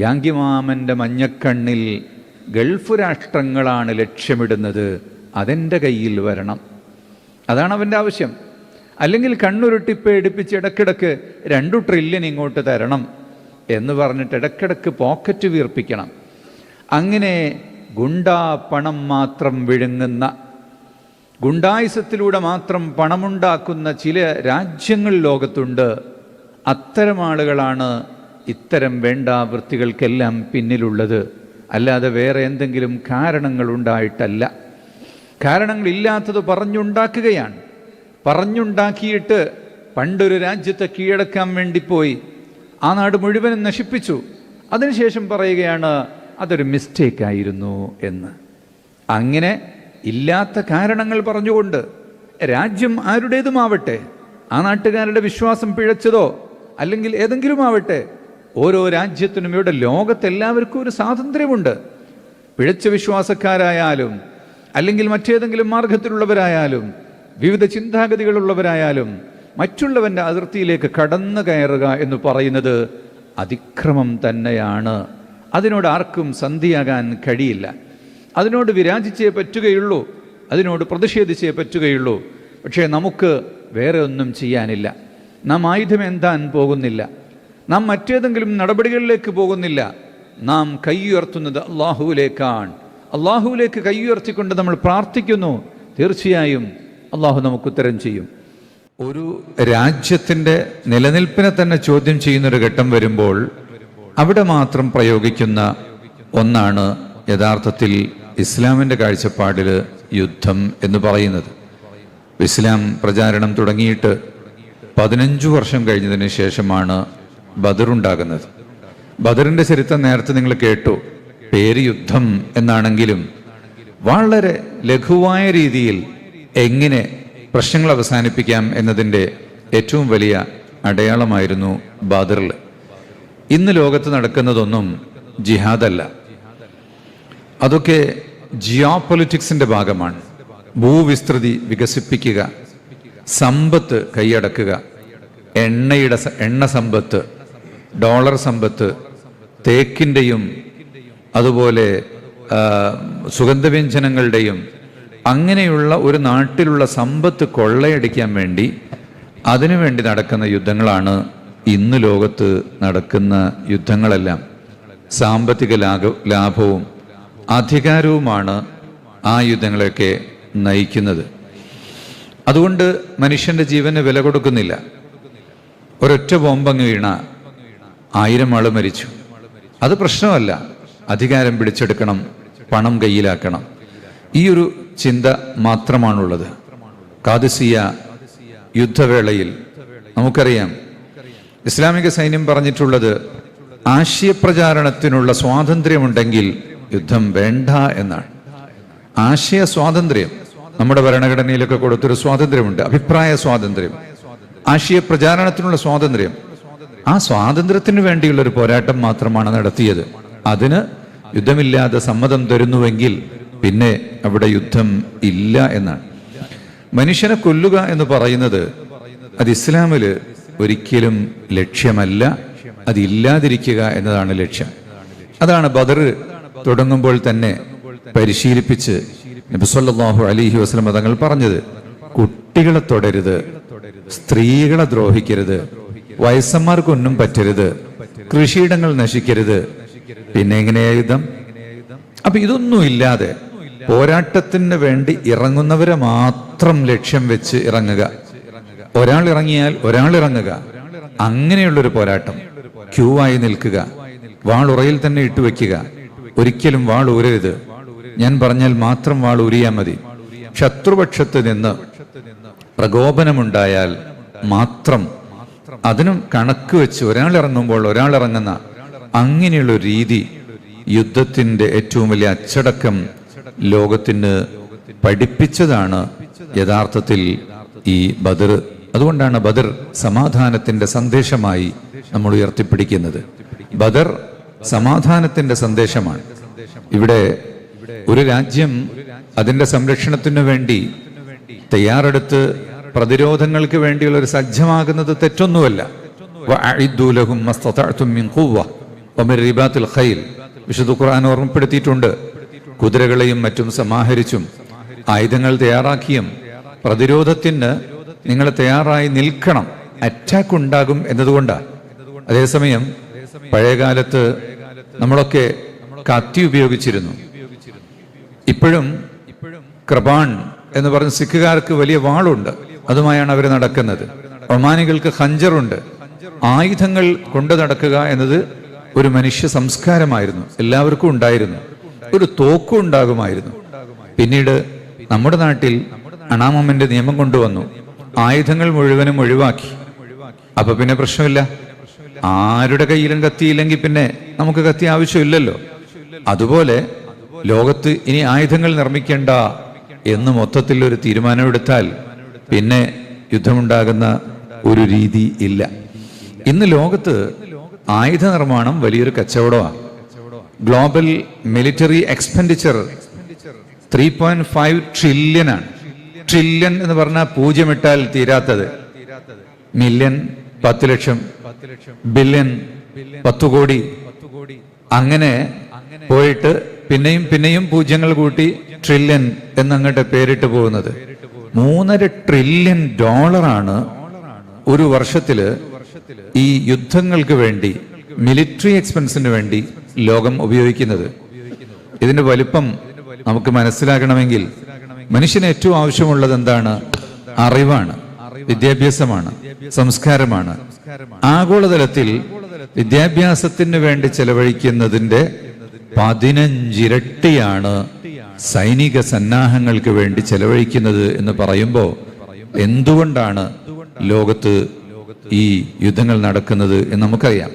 യാങ്കിമാമൻ്റെ മഞ്ഞക്കണ്ണിൽ Gulf രാഷ്ട്രങ്ങളാണ് ലക്ഷ്യമിടുന്നത്, അതെൻ്റെ കയ്യിൽ വരണം. അതാണ് അവൻ്റെ ആവശ്യം. അല്ലെങ്കിൽ കണ്ണുരുട്ടി പേടിപ്പിച്ച് ഇടക്കിടക്ക് 2 ട്രില്യൺ ഇങ്ങോട്ട് തരണം എന്ന് പറഞ്ഞിട്ട് ഇടക്കിടക്ക് പോക്കറ്റ് വീർപ്പിക്കണം. അങ്ങനെ ഗുണ്ടാ പണം മാത്രം വിഴുങ്ങുന്ന, ഗുണ്ടായുസത്തിലൂടെ മാത്രം പണമുണ്ടാക്കുന്ന ചില രാജ്യങ്ങൾ ലോകത്തുണ്ട്. അത്തരം ആളുകളാണ് ഇത്തരം വേണ്ടാവൃത്തികൾക്കെല്ലാം പിന്നിലുള്ളത്. അല്ലാതെ വേറെ എന്തെങ്കിലും കാരണങ്ങളുണ്ടായിട്ടല്ല. കാരണങ്ങളില്ലാത്തത് പറഞ്ഞുണ്ടാക്കുകയാണ്. പറഞ്ഞുണ്ടാക്കിയിട്ട് പണ്ടൊരു രാജ്യത്തെ കീഴടക്കാൻ വേണ്ടി പോയി ആ നാട് മുഴുവനും നശിപ്പിച്ചു. അതിനുശേഷം പറയുകയാണ് അതൊരു മിസ്റ്റേക്കായിരുന്നു എന്ന്. അങ്ങനെ ഇല്ലാത്ത കാരണങ്ങൾ പറഞ്ഞുകൊണ്ട് രാജ്യം ആരുടേതുമാവട്ടെ, ആ നാട്ടുകാരുടെ വിശ്വാസം പിഴച്ചതോ അല്ലെങ്കിൽ ഏതെങ്കിലും ആവട്ടെ, ഓരോ രാജ്യത്തിനും ഇവിടെ ലോകത്തെല്ലാവർക്കും ഒരു സ്വാതന്ത്ര്യമുണ്ട്. പിഴച്ച വിശ്വാസക്കാരായാലും അല്ലെങ്കിൽ മറ്റേതെങ്കിലും മാർഗത്തിലുള്ളവരായാലും വിവിധ ചിന്താഗതികളുള്ളവരായാലും മറ്റുള്ളവൻ്റെ അതിർത്തിയിലേക്ക് കടന്നു കയറുക എന്ന് പറയുന്നത് അതിക്രമം തന്നെയാണ്. അതിനോട് ആർക്കും സന്ധിയാകാൻ കഴിയില്ല. അതിനോട് വിരാജിച്ചേ പറ്റുകയുള്ളൂ, അതിനോട് പ്രതിഷേധിച്ചേ പറ്റുകയുള്ളൂ. പക്ഷേ നമുക്ക് വേറെ ഒന്നും ചെയ്യാനില്ല. നാം ആയുധമേന്താൻ പോകുന്നില്ല, നാം മറ്റേതെങ്കിലും നടപടികളിലേക്ക് പോകുന്നില്ല. നാം കൈയുയർത്തുന്നത് അള്ളാഹുവിലേക്കാണ്. അള്ളാഹുവിലേക്ക് കൈയുയർത്തിക്കൊണ്ട് നമ്മൾ പ്രാർത്ഥിക്കുന്നു. തീർച്ചയായും അള്ളാഹു നമുക്ക് ഉത്തരം ചെയ്യും. ഒരു രാജ്യത്തിൻ്റെ നിലനിൽപ്പിനെ തന്നെ ചോദ്യം ചെയ്യുന്നൊരു ഘട്ടം വരുമ്പോൾ അവിടെ മാത്രം പ്രയോഗിക്കുന്ന ഒന്നാണ് യഥാർത്ഥത്തിൽ ഇസ്ലാമിൻ്റെ കാഴ്ചപ്പാടിൽ യുദ്ധം എന്ന് പറയുന്നത്. ഇസ്ലാം പ്രചാരണം തുടങ്ങിയിട്ട് 15 വർഷം കഴിഞ്ഞതിന് ശേഷമാണ് ബദറുണ്ടാകുന്നത്. ബദറിൻ്റെ ചരിത്രം നേരത്തെ നിങ്ങൾ കേട്ടു. പേര് യുദ്ധം എന്നാണെങ്കിലും വളരെ ലഘുവായ രീതിയിൽ എങ്ങനെ പ്രശ്നങ്ങൾ അവസാനിപ്പിക്കാം എന്നതിൻ്റെ ഏറ്റവും വലിയ അടയാളമായിരുന്നു ബദറിൽ. ഇന്ന് ലോകത്ത് നടക്കുന്നതൊന്നും ജിഹാദല്ല, അതൊക്കെ ജിയോ പൊളിറ്റിക്സിൻ്റെ ഭാഗമാണ്. ഭൂവിസ്തൃതി വികസിപ്പിക്കുക, സമ്പത്ത് കൈയടക്കുക, എണ്ണ സമ്പത്ത്, ഡോളർ സമ്പത്ത്, തേക്കിൻ്റെയും അതുപോലെ സുഗന്ധവ്യഞ്ജനങ്ങളുടെയും അങ്ങനെയുള്ള ഒരു നാട്ടിലുള്ള സമ്പത്ത് കൊള്ളയടിക്കാൻ വേണ്ടി അതിനുവേണ്ടി നടക്കുന്ന യുദ്ധങ്ങളാണ് ഇന്ന് ലോകത്ത് നടക്കുന്ന യുദ്ധങ്ങളെല്ലാം. സാമ്പത്തിക ലാഭവും അധികാരവുമാണ് ആ യുദ്ധങ്ങളെയൊക്കെ നയിക്കുന്നത്. അതുകൊണ്ട് മനുഷ്യൻ്റെ ജീവന് വില കൊടുക്കുന്നില്ല. ഒരൊറ്റ ബോംബങ്ങ് വീണ 1000 ആൾ മരിച്ചു. അത് പ്രശ്നമല്ല. അധികാരം പിടിച്ചെടുക്കണം, പണം കയ്യിലാക്കണം, ഈ ഒരു ചിന്ത മാത്രമാണുള്ളത്. ഖാദിസിയ യുദ്ധവേളയിൽ നമുക്കറിയാം ഇസ്ലാമിക സൈന്യം പറഞ്ഞിട്ടുള്ളത് ആശയപ്രചാരണത്തിനുള്ള സ്വാതന്ത്ര്യമുണ്ടെങ്കിൽ യുദ്ധം വേണ്ട എന്നാണ്. ആശയ സ്വാതന്ത്ര്യം നമ്മുടെ ഭരണഘടനയിലൊക്കെ കൊടുത്തൊരു സ്വാതന്ത്ര്യമുണ്ട്. അഭിപ്രായ സ്വാതന്ത്ര്യം, ആശയപ്രചാരണത്തിനുള്ള സ്വാതന്ത്ര്യം. ആ സ്വാതന്ത്ര്യത്തിന് വേണ്ടിയുള്ള ഒരു പോരാട്ടം മാത്രമാണ് നടത്തിയത്. അതിന് യുദ്ധമില്ലാതെ സമ്മതം തരുന്നുവെങ്കിൽ പിന്നെ അവിടെ യുദ്ധം ഇല്ല എന്നാണ്. മനുഷ്യനെ കൊല്ലുക എന്ന് പറയുന്നത് അത് ഇസ്ലാമിൽ ഒരിക്കലും ലക്ഷ്യമല്ല, അതില്ലാതിരിക്കുക എന്നതാണ് ലക്ഷ്യം. അതാണ് ബദർ തുടങ്ങുമ്പോൾ തന്നെ പരിശീലിപ്പിച്ച് നബി സല്ലല്ലാഹു അലൈഹി വസല്ലം തങ്ങൾ പറഞ്ഞത്. കുട്ടികളെ തൊടരുത്, സ്ത്രീകളെ ദ്രോഹിക്കരുത്, വയസ്സന്മാർക്കൊന്നും പറ്റരുത്, കൃഷിയിടങ്ങൾ നശിക്കരുത്. പിന്നെ എങ്ങനെയാ യുദ്ധം? അപ്പൊ ഇതൊന്നും ഇല്ലാതെ പോരാട്ടത്തിന് വേണ്ടി ഇറങ്ങുന്നവരെ മാത്രം ലക്ഷ്യം വെച്ച് ഇറങ്ങുക, ഒരാൾ ഇറങ്ങിയാൽ ഒരാൾ ഇറങ്ങുക, അങ്ങനെയുള്ളൊരു പോരാട്ടം. ക്യൂ ആയി നിൽക്കുക, വാൾ ഉറയിൽ തന്നെ ഇട്ടുവെക്കുക, ഒരിക്കലും വാൾ ഊരരുത്. ഞാൻ പറഞ്ഞാൽ മാത്രം വാൾ ഊരിയാൽ മതി. ശത്രുപക്ഷത്ത് നിന്ന് പ്രകോപനമുണ്ടായാൽ മാത്രം അതിനും കണക്ക് വെച്ച് ഒരാൾ ഇറങ്ങുമ്പോൾ ഒരാൾ ഇറങ്ങുന്ന അങ്ങനെയുള്ള രീതി യുദ്ധത്തിൻ്റെ ഏറ്റവും വലിയ അച്ചടക്കം ലോകത്തിന് പഠിപ്പിച്ചതാണ് യഥാർത്ഥത്തിൽ ഈ ബദർ. അതുകൊണ്ടാണ് ബദർ സമാധാനത്തിൻ്റെ സന്ദേശമായി നമ്മൾ ഉയർത്തിപ്പിടിക്കുന്നത്. ബദർ സമാധാനത്തിൻ്റെ സന്ദേശമാണ്. ഇവിടെ ഒരു രാജ്യം അതിൻ്റെ സംരക്ഷണത്തിനു വേണ്ടി തയ്യാറെടുത്ത് പ്രതിരോധങ്ങൾക്ക് വേണ്ടിയുള്ള ഒരു സജ്ജമാകുന്നത് തെറ്റൊന്നുമല്ല. ഒമിർ റിബാത്തുൽ ഖൈൽ വിശുദ്ധ ഖുർആൻ ഓർമ്മപ്പെടുത്തിയിട്ടുണ്ട്. കുതിരകളെയും മറ്റും സമാഹരിച്ചും ആയുധങ്ങൾ തയ്യാറാക്കിയും പ്രതിരോധത്തിന് നിങ്ങൾ തയ്യാറായി നിൽക്കണം, അറ്റാക്ക് ഉണ്ടാകും എന്നതുകൊണ്ടാണ്. അതേസമയം പഴയകാലത്ത് നമ്മളൊക്കെ കത്തി ഉപയോഗിച്ചിരുന്നു. ഇപ്പോഴും കൃപാൺ എന്ന് പറഞ്ഞ സിഖുകാർക്ക് വലിയ വാളുണ്ട്, അതുമായാണ് അവർ നടക്കുന്നത്. ഒമാനികൾക്ക് ഖഞ്ചറുണ്ട്. ആയുധങ്ങൾ കൊണ്ടു നടക്കുക എന്നത് ഒരു മനുഷ്യ സംസ്കാരമായിരുന്നു, എല്ലാവർക്കും ഉണ്ടായിരുന്നു. ഒരു തോക്കും ഉണ്ടാകുമായിരുന്നു. പിന്നീട് നമ്മുടെ നാട്ടിൽ അണാമമ്മന്റെ നിയമം കൊണ്ടുവന്നു, ആയുധങ്ങൾ മുഴുവനും ഒഴിവാക്കി. അപ്പൊ പിന്നെ പ്രശ്നമില്ല, ആരുടെ കയ്യിലും കത്തിയില്ലെങ്കിൽ പിന്നെ നമുക്ക് കത്തി ആവശ്യമില്ലല്ലോ. അതുപോലെ ലോകത്ത് ഇനി ആയുധങ്ങൾ നിർമ്മിക്കേണ്ട എന്ന് മൊത്തത്തിൽ ഒരു തീരുമാനമെടുത്താൽ പിന്നെ യുദ്ധമുണ്ടാകുന്ന ഒരു രീതി ഇല്ല. ഇന്ന് ലോകത്ത് ആയുധ നിർമ്മാണം വലിയൊരു കച്ചവടമാണ്. ഗ്ലോബൽ മിലിറ്ററി എക്സ്പെൻഡിച്ചർ 3.5 ട്രില്യനാണ്. ട്രില്യൺ എന്ന് പറഞ്ഞാൽ 0 ഇട്ടാൽ തീരാത്തത്. മില്യൺ 10 ലക്ഷം, ബില്യൺ 10 കോടി, അങ്ങനെ പോയിട്ട് പിന്നെയും പിന്നെയും പൂജ്യങ്ങൾ കൂട്ടി ട്രില്യൺ എന്നങ്ങോട്ട് പേരിട്ട് പോകുന്നത്. $3.5 ട്രില്യൺ ഒരു വർഷത്തില് ഈ യുദ്ധങ്ങൾക്ക് വേണ്ടി, മിലിറ്ററി എക്സ്പെൻസിന് വേണ്ടി ലോകം ഉപയോഗിക്കുന്നത്. ഇതിന്റെ വലിപ്പം നമുക്ക് മനസ്സിലാക്കണമെങ്കിൽ മനുഷ്യന് ഏറ്റവും ആവശ്യമുള്ളത് എന്താണ്? അറിവാണ്, വിദ്യാഭ്യാസമാണ്, സംസ്കാരമാണ്. ആഗോളതലത്തിൽ വിദ്യാഭ്യാസത്തിന് വേണ്ടി ചെലവഴിക്കുന്നതിന്റെ 15 ഇരട്ടിയാണ് സൈനിക സന്നാഹങ്ങൾക്ക് വേണ്ടി ചെലവഴിക്കുന്നത് എന്ന് പറയുമ്പോൾ എന്തുകൊണ്ടാണ് ലോകത്ത് ഈ യുദ്ധങ്ങൾ നടക്കുന്നത് എന്ന് നമുക്കറിയാം.